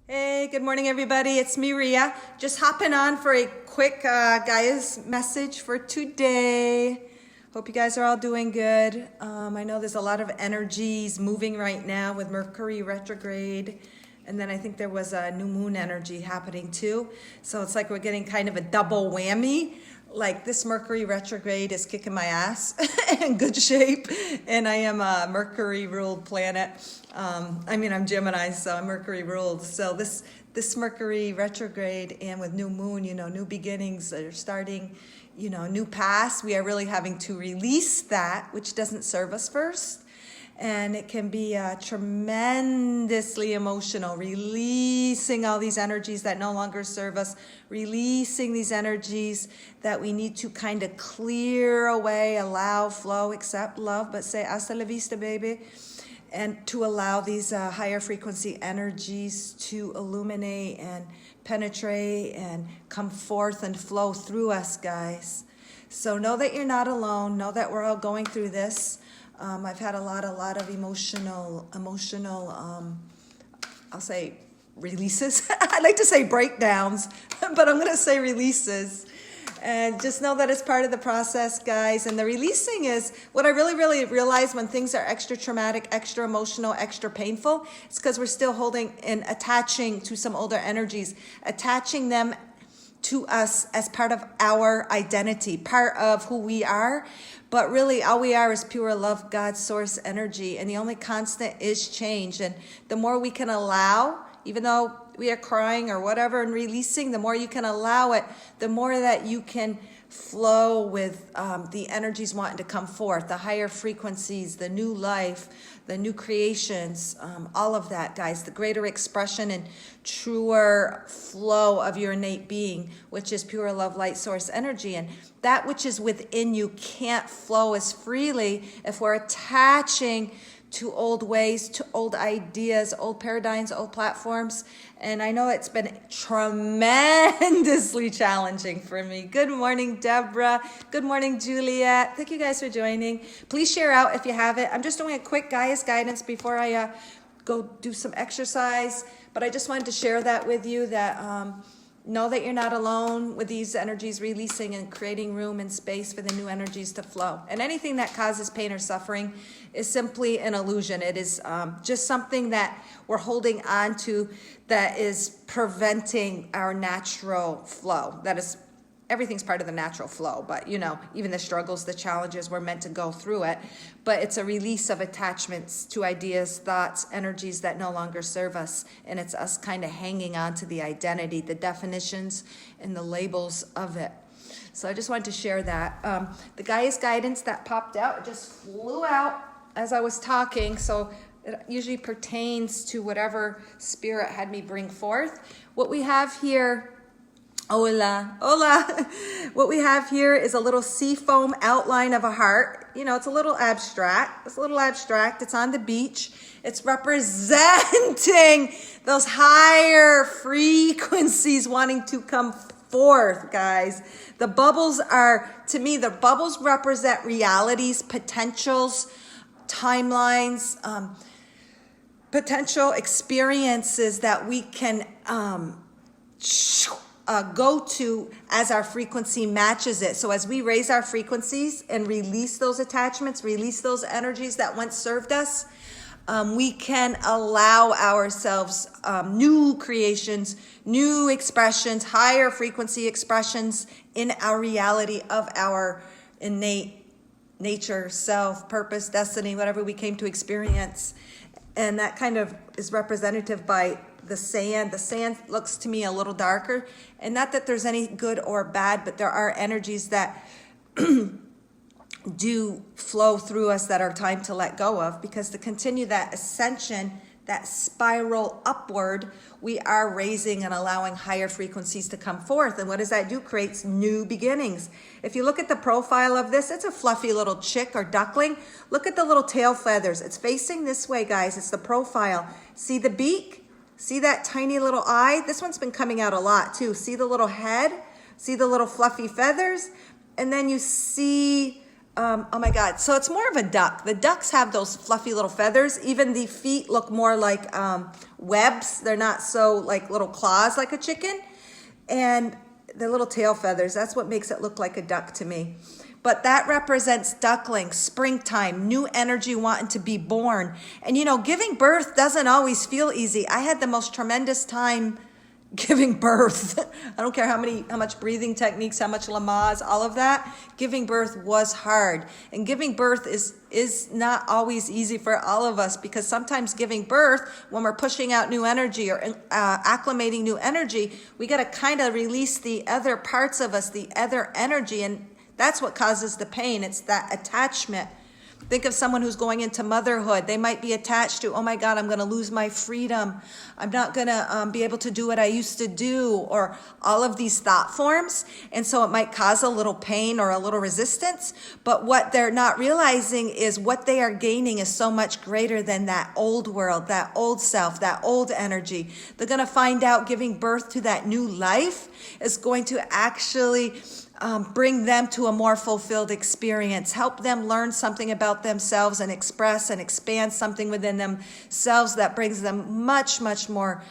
Hey, good morning, everybody. It's me, Ria. Just hopping on for a quick Gaia's message for today. Hope you guys are all doing good. I know there's a lot of energies moving right now with Mercury retrograde. And then I think there was a new moon energy happening too. So it's like we're getting kind of a double whammy. Like this Mercury retrograde is kicking my ass in good shape. And I am a Mercury ruled planet. I'm Gemini, so I'm Mercury ruled. So this Mercury retrograde and with new moon, new beginnings that are starting, new past, we are really having to release that, which doesn't serve us first. And it can be tremendously emotional, releasing all these energies that no longer serve us, releasing these energies that we need to kind of clear away, allow, flow, accept, love, but say hasta la vista, baby. And to allow these higher frequency energies to illuminate and penetrate and come forth and flow through us, guys. So know that you're not alone. Know that we're all going through this. I've had a lot of emotional, I'll say releases. I like to say breakdowns, but I'm going to say releases. And just know that it's part of the process, guys. And the releasing is what I really realize when things are extra traumatic, extra emotional, extra painful. It's because we're still holding and attaching to some older energies, attaching them to us as part of our identity, part of who we are. But really, all we are is pure love, God's source energy. And the only constant is change. And the more we can allow, even though we are crying or whatever and releasing, the more you can allow it, the more that you can flow with the energies wanting to come forth, the higher frequencies, the new life, the new creations, all of that, guys, the greater expression and truer flow of your innate being, which is pure love, light, source energy. And that which is within you can't flow as freely if we're attaching to old ways, to old ideas, old paradigms, old platforms. And I know it's been tremendously challenging for me. Good morning, Deborah. Good morning, Juliet. Thank you guys for joining. Please share out if you have it. I'm just doing a quick Gaia's guidance before I go do some exercise. But I just wanted to share that with you, that know that you're not alone with these energies releasing and creating room and space for the new energies to flow. And anything that causes pain or suffering is simply an illusion. It is just something that we're holding on to that is preventing our natural flow. That is, everything's part of the natural flow, but even the struggles, the challenges, we're meant to go through it. But it's a release of attachments to ideas, thoughts, energies that no longer serve us. And it's us kind of hanging on to the identity, the definitions, and the labels of it. So I just wanted to share that. The Gaia's guidance that popped out, it just flew out as I was talking. So it usually pertains to whatever spirit had me bring forth. What we have here, hola. What we have here is a little sea foam outline of a heart. It's a little abstract. It's on the beach. It's representing those higher frequencies wanting to come forth, guys. The bubbles represent realities, potentials, timelines, potential experiences that we can go to as our frequency matches it. So as we raise our frequencies and release those attachments, release those energies that once served us, we can allow ourselves new creations, new expressions, higher frequency expressions in our reality of our innate nature, self, purpose, destiny, whatever we came to experience. And that kind of is representative by the sand. The sand looks to me a little darker. And not that there's any good or bad, but there are energies that do flow through us that are time to let go of. Because to continue that ascension, that spiral upward, we are raising and allowing higher frequencies to come forth. And what does that do? Creates new beginnings. If you look at the profile of this, it's a fluffy little chick or duckling. Look at the little tail feathers. It's facing this way, guys. It's the profile. See the beak? See that tiny little eye? This one's been coming out a lot too. See the little head? See the little fluffy feathers? And then you see Oh my God. So it's more of a duck. The ducks have those fluffy little feathers. Even the feet look more like webs. They're not so like little claws like a chicken. And the little tail feathers, that's what makes it look like a duck to me. But that represents ducklings, springtime, new energy wanting to be born. And you know, giving birth doesn't always feel easy. I had the most tremendous time giving birth. I don't care how much breathing techniques, how much Lamaze, all of that. Giving birth was hard. And giving birth is not always easy for all of us, because sometimes giving birth, when we're pushing out new energy or acclimating new energy, we got to kind of release the other parts of us, the other energy. And that's what causes the pain. It's that attachment. Think of someone who's going into motherhood. They might be attached to, oh my God, I'm going to lose my freedom. I'm not going to be able to do what I used to do, or all of these thought forms. And so it might cause a little pain or a little resistance. But what they're not realizing is what they are gaining is so much greater than that old world, that old self, that old energy. They're going to find out giving birth to that new life is going to actually bring them to a more fulfilled experience, help them learn something about themselves and express and expand something within themselves that brings them much, much more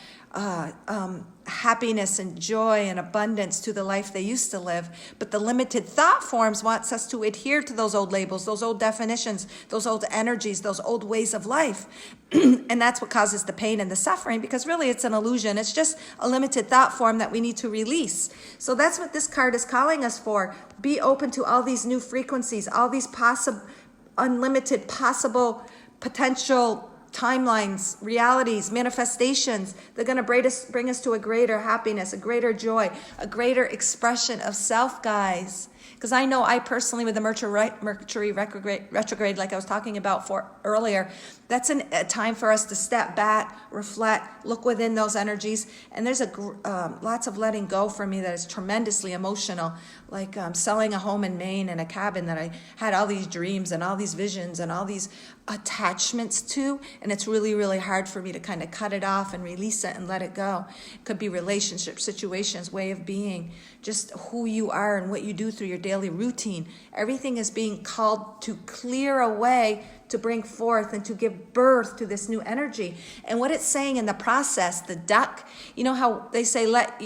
happiness and joy and abundance to the life they used to live. But the limited thought forms wants us to adhere to those old labels, those old definitions, those old energies, those old ways of life. And that's what causes the pain and the suffering, because really it's an illusion. It's just a limited thought form that we need to release. So that's what this card is calling us for. Be open to all these new frequencies, all these unlimited possible potential timelines, realities, manifestations. They're going to bring us to a greater happiness, a greater joy, a greater expression of self, guys. Because I know I personally, with the Mercury retrograde, like I was talking about earlier, that's a time for us to step back, reflect, look within those energies. And there's lots of letting go for me that is tremendously emotional, like selling a home in Maine and a cabin that I had all these dreams and all these visions and all these attachments to. And it's really, really hard for me to kind of cut it off and release it and let it go. It could be relationships, situations, way of being, just who you are and what you do through your daily routine. Everything is being called to clear away, to bring forth and to give birth to this new energy. And what it's saying in the process, the duck, you know how they say let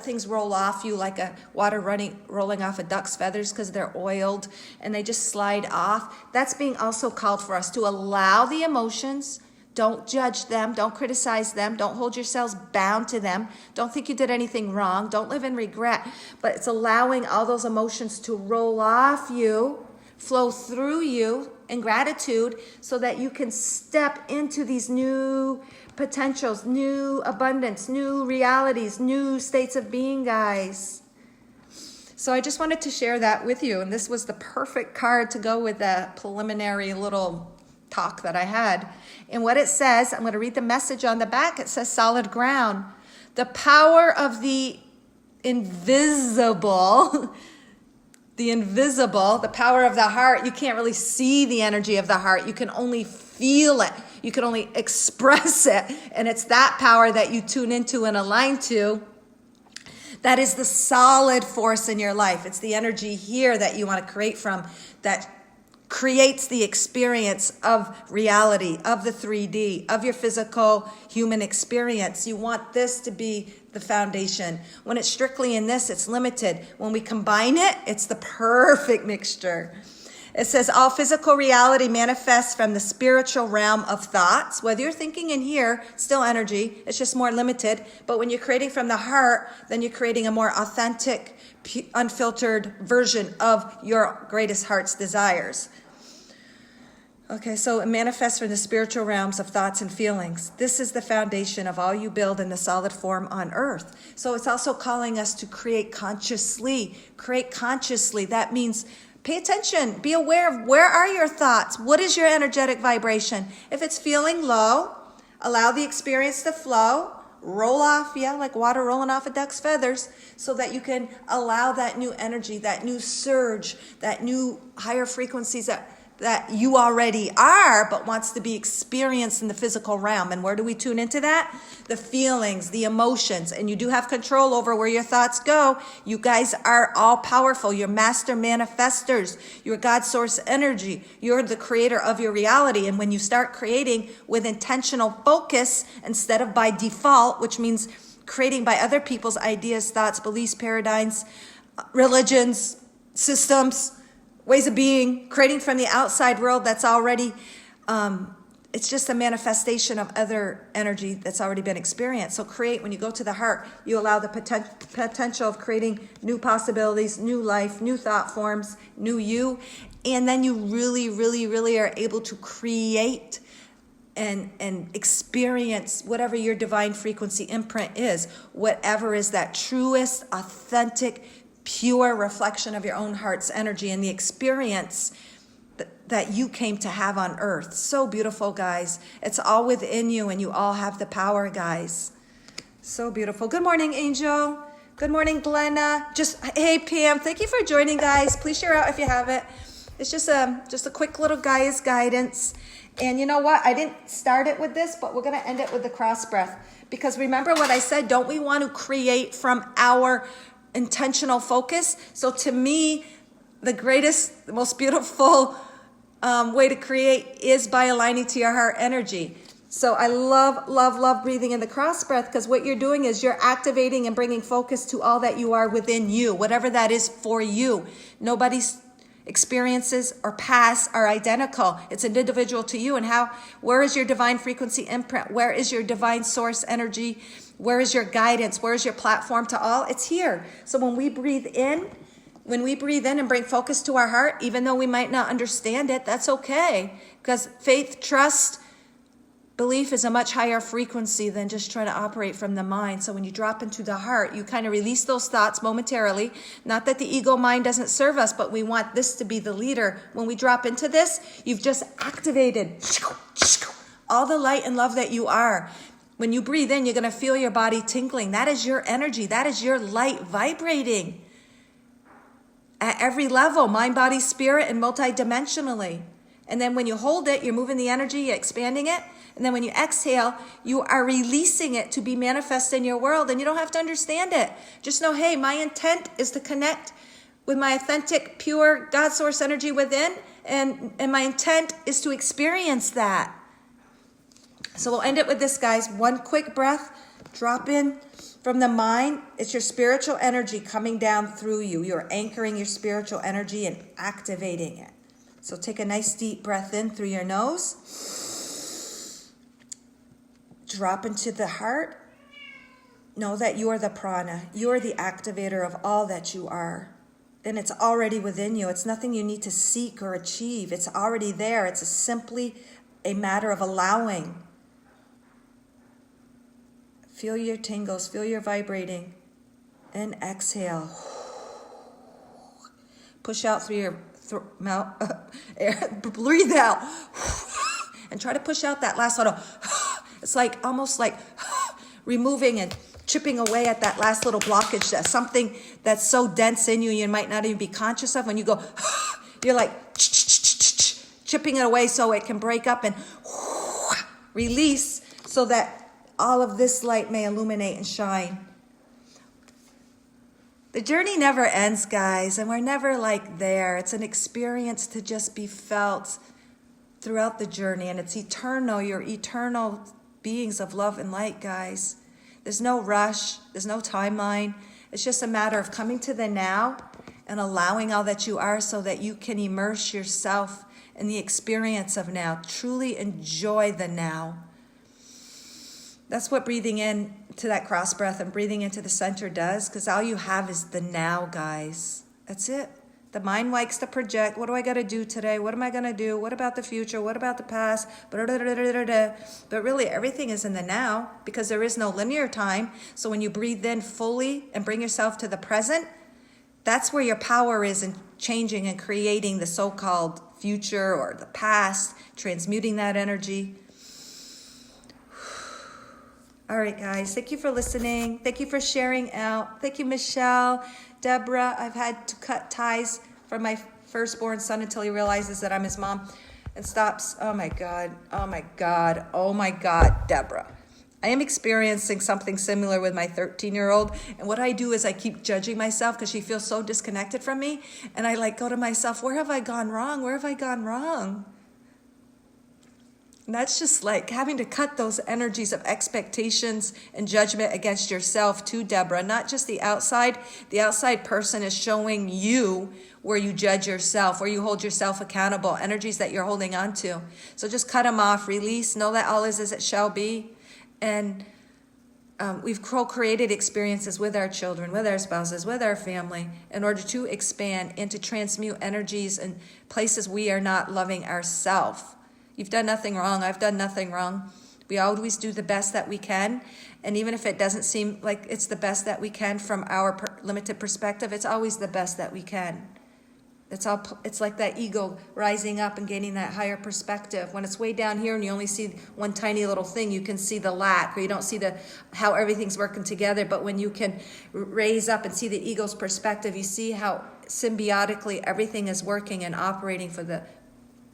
things roll off you like a water rolling off a duck's feathers because they're oiled and they just slide off. That's being also called for us to allow the emotions. Don't judge them. Don't criticize them. Don't hold yourselves bound to them. Don't think you did anything wrong. Don't live in regret. But it's allowing all those emotions to roll off you, flow through you in gratitude, so that you can step into these new potentials, new abundance, new realities, new states of being, guys. So I just wanted to share that with you. And this was the perfect card to go with the preliminary little talk that I had. And what it says, I'm going to read the message on the back. It says solid ground. The power of the invisible, the power of the heart. You can't really see the energy of the heart. You can only feel it. You can only express it. And it's that power that you tune into and align to. That is the solid force in your life. It's the energy here that you want to create from, that creates the experience of reality, of the 3D, of your physical human experience. You want this to be the foundation. When it's strictly in this, it's limited. When we combine it, it's the perfect mixture. It says all physical reality manifests from the spiritual realm of thoughts. Whether you're thinking in here, still energy, it's just more limited. But when you're creating from the heart, then you're creating a more authentic, unfiltered version of your greatest heart's desires. Okay, so it manifests from the spiritual realms of thoughts and feelings. This is the foundation of all you build in the solid form on earth. So it's also calling us to create consciously. Create consciously. That means pay attention. Be aware of where are your thoughts. What is your energetic vibration? If it's feeling low, allow the experience to flow. Roll off, like water rolling off a duck's feathers, so that you can allow that new energy, that new surge, that new higher frequencies, that you already are, but wants to be experienced in the physical realm. And where do we tune into that? The feelings, the emotions. And you do have control over where your thoughts go. You guys are all powerful. You're master manifestors. You're God source energy. You're the creator of your reality. And when you start creating with intentional focus instead of by default, which means creating by other people's ideas, thoughts, beliefs, paradigms, religions, systems, ways of being, creating from the outside world that's already, it's just a manifestation of other energy that's already been experienced. So create, when you go to the heart, you allow the potential of creating new possibilities, new life, new thought forms, new you. And then you really, really, really are able to create and experience whatever your divine frequency imprint is, whatever is that truest, authentic, pure reflection of your own heart's energy and the experience that you came to have on earth. So beautiful, guys. It's all within you, and you all have the power, guys. So beautiful. Good morning, Angel. Good morning, Glenna. Hey, Pam. Thank you for joining, guys. Please share out if you have it. It's just a quick little Gaia's guidance. And you know what? I didn't start it with this, but we're going to end it with the cross breath. Because remember what I said, don't we want to create from our intentional focus? So to me, the greatest, the most beautiful way to create is by aligning to your heart energy. So I love, love, love breathing in the cross breath, because what you're doing is you're activating and bringing focus to all that you are within you, whatever that is for you. Nobody's experiences or past are identical. It's individual to you. And where is your divine frequency imprint? Where is your divine source energy? Where is your guidance? Where is your platform to all? It's here. So when we breathe in and bring focus to our heart, even though we might not understand it, that's okay. Because faith, trust, belief is a much higher frequency than just trying to operate from the mind. So when you drop into the heart, you kind of release those thoughts momentarily. Not that the ego mind doesn't serve us, but we want this to be the leader. When we drop into this, you've just activated all the light and love that you are. When you breathe in, you're going to feel your body tingling. That is your energy. That is your light vibrating at every level, mind, body, spirit, and multidimensionally. And then when you hold it, you're moving the energy, you're expanding it. And then when you exhale, you are releasing it to be manifest in your world. And you don't have to understand it. Just know, hey, my intent is to connect with my authentic, pure God source energy within. And my intent is to experience that. So we'll end it with this, guys. One quick breath. Drop in from the mind. It's your spiritual energy coming down through you. You're anchoring your spiritual energy and activating it. So take a nice deep breath in through your nose. Drop into the heart. Know that you are the prana. You are the activator of all that you are. And it's already within you. It's nothing you need to seek or achieve. It's already there. It's simply a matter of allowing. Feel your tingles. Feel your vibrating. And exhale. Push out through your mouth. Air. Breathe out. And try to push out that last little. It's like almost like removing and chipping away at that last little blockage. That's something that's so dense in you, you might not even be conscious of. When you go, you're like chipping it away so it can break up and release, so that all of this light may illuminate and shine. The journey never ends, guys, and we're never like there. It's an experience to just be felt throughout the journey, and it's eternal. You're eternal beings of love and light, guys. There's no rush. There's no timeline. It's just a matter of coming to the now and allowing all that you are, so that you can immerse yourself in the experience of now. Truly enjoy the now. That's what breathing in to that cross breath and breathing into the center does, because all you have is the now, guys. That's it. The mind likes to project. What do I got to do today? What am I going to do? What about the future? What about the past? But really, everything is in the now, because there is no linear time. So when you breathe in fully and bring yourself to the present, that's where your power is in changing and creating the so-called future or the past, transmuting that energy. All right, guys, thank you for listening. Thank you for sharing out. Thank you, Michelle, Deborah. I've had to cut ties from my firstborn son until he realizes that I'm his mom and stops. Oh my God, oh my God, oh my God, Deborah. I am experiencing something similar with my 13-year-old. And what I do is I keep judging myself because she feels so disconnected from me. And I go to myself, where have I gone wrong? Where have I gone wrong? And that's just having to cut those energies of expectations and judgment against yourself too, Deborah. Not just the outside. The outside person is showing you where you judge yourself, where you hold yourself accountable, energies that you're holding on to. So just cut them off, release, know that all is as it shall be. And we've co-created experiences with our children, with our spouses, with our family, in order to expand and to transmute energies and places we are not loving ourselves. You've done nothing wrong. I've done nothing wrong. We always do the best that we can. And even if it doesn't seem like it's the best that we can from our limited perspective, it's always the best that we can. It's like that eagle rising up and gaining that higher perspective. When it's way down here and you only see one tiny little thing, you can see the lack, or you don't see how everything's working together. But when you can raise up and see the eagle's perspective, you see how symbiotically everything is working and operating for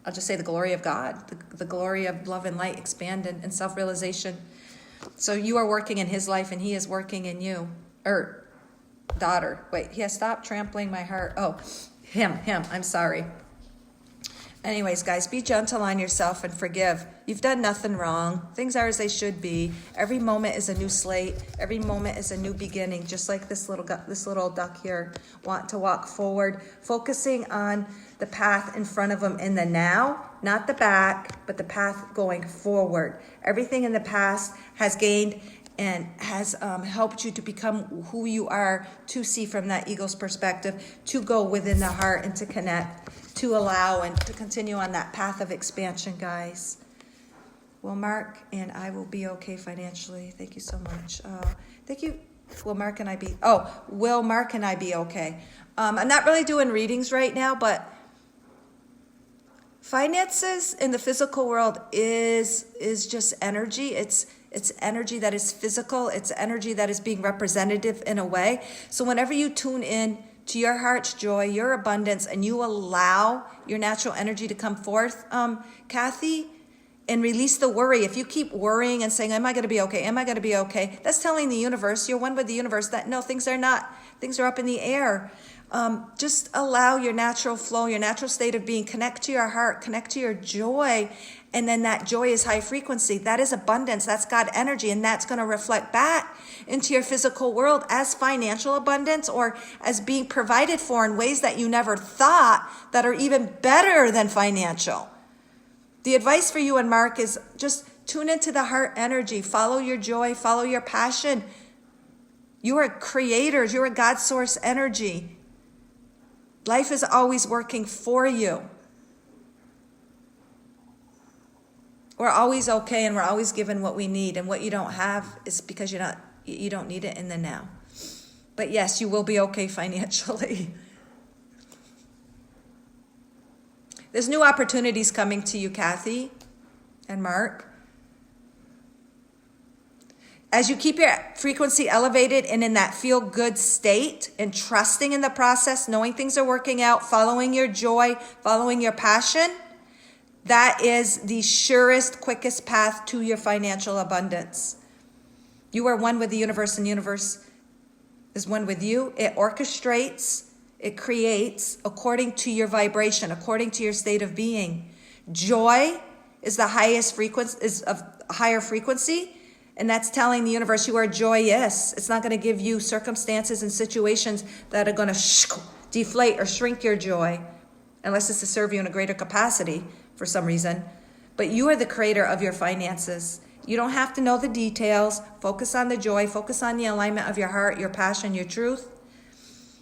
I'll just say the glory of God, the glory of love and light, expand and self-realization. So you are working in his life and he is working in you. Daughter, wait, he has stopped trampling my heart. Oh, him, I'm sorry. Anyways, guys, be gentle on yourself and forgive. You've done nothing wrong. Things are as they should be. Every moment is a new slate. Every moment is a new beginning, just like this little duck here. Want to walk forward, focusing on the path in front of them in the now, not the back, but the path going forward. Everything in the past has gained and has helped you to become who you are, to see from that eagle's perspective, to go within the heart and to connect, to allow and to continue on that path of expansion, guys. Will Mark and I will be okay financially? Thank you so much. Thank you. Will Mark and I be okay? I'm not really doing readings right now, but finances in the physical world is just energy. It's energy that is physical. It's energy that is being representative in a way. So whenever you tune in to your heart's joy, your abundance, and you allow your natural energy to come forth, Kathy, and release the worry. If you keep worrying and saying, am I going to be okay? Am I going to be okay? That's telling the universe, you're one with the universe, that no, things are not. Things are up in the air. Just allow your natural flow, your natural state of being. Connect to your heart, connect to your joy. And then that joy is high frequency. That is abundance. That's God energy. And that's going to reflect back into your physical world as financial abundance, or as being provided for in ways that you never thought, that are even better than financial. The advice for you and Mark is just tune into the heart energy. Follow your joy. Follow your passion. You are creators. You're a God source energy. Life is always working for you. We're always okay, and we're always given what we need. And what you don't have is because you don't need it in the now. But yes, you will be okay financially. There's new opportunities coming to you, Kathy and Mark. As you keep your frequency elevated and in that feel-good state and trusting in the process, knowing things are working out, following your joy, following your passion, that is the surest, quickest path to your financial abundance. You are one with the universe, and the universe is one with you. It orchestrates, it creates according to your vibration, according to your state of being. Joy is the highest frequency, is of higher frequency. And that's telling the universe you are joyous. It's not going to give you circumstances and situations that are going to deflate or shrink your joy, unless it's to serve you in a greater capacity for some reason. But you are the creator of your finances. You don't have to know the details. Focus on the joy. Focus on the alignment of your heart, your passion, your truth.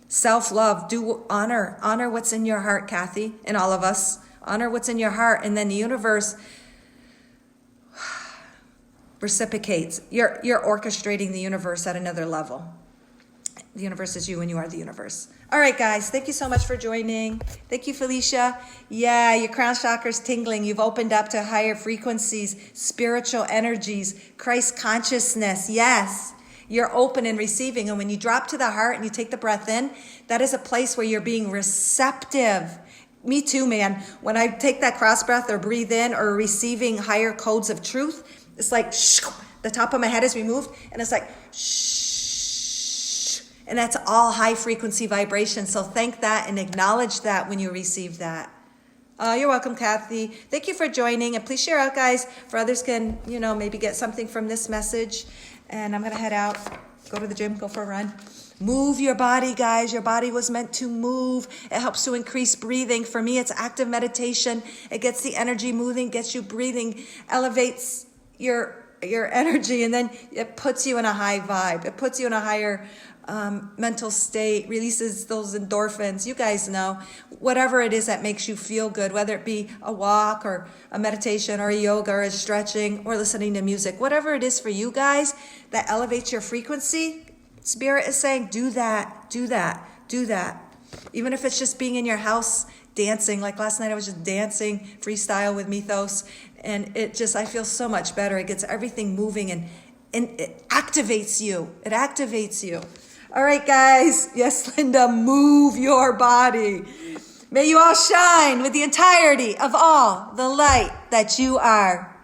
Self-love. Do honor. Honor what's in your heart, Kathy, and all of us. Honor what's in your heart. And then the universe reciprocates. You're orchestrating the universe at another level. The universe is you, and you are the universe. All right, guys. Thank you so much for joining. Thank you, Felicia. Yeah, your crown chakra's tingling. You've opened up to higher frequencies, spiritual energies, Christ consciousness. Yes, you're open and receiving. And when you drop to the heart and you take the breath in, that is a place where you're being receptive Me too, man. When I take that cross breath or breathe in or receiving higher codes of truth, it's like the top of my head is removed and it's like shh. And that's all high frequency vibration. So thank that and acknowledge that when you receive that. You're welcome, Kathy. Thank you for joining. And please share out, guys, for others can, maybe get something from this message. And I'm going to head out, go to the gym, go for a run. Move your body, guys. Your body was meant to move. It helps to increase breathing. For me, it's active meditation. It gets the energy moving, gets you breathing, elevates your energy, and then it puts you in a high vibe. It puts you in a higher mental state, releases those endorphins. You guys know, whatever it is that makes you feel good, whether it be a walk or a meditation or a yoga or a stretching or listening to music, whatever it is for you guys that elevates your frequency. Spirit is saying, do that, do that, do that. Even if it's just being in your house, dancing. Like last night I was just dancing freestyle with Mythos. And I feel so much better. It gets everything moving and it activates you. It activates you. All right, guys. Yes, Linda, move your body. May you all shine with the entirety of all the light that you are.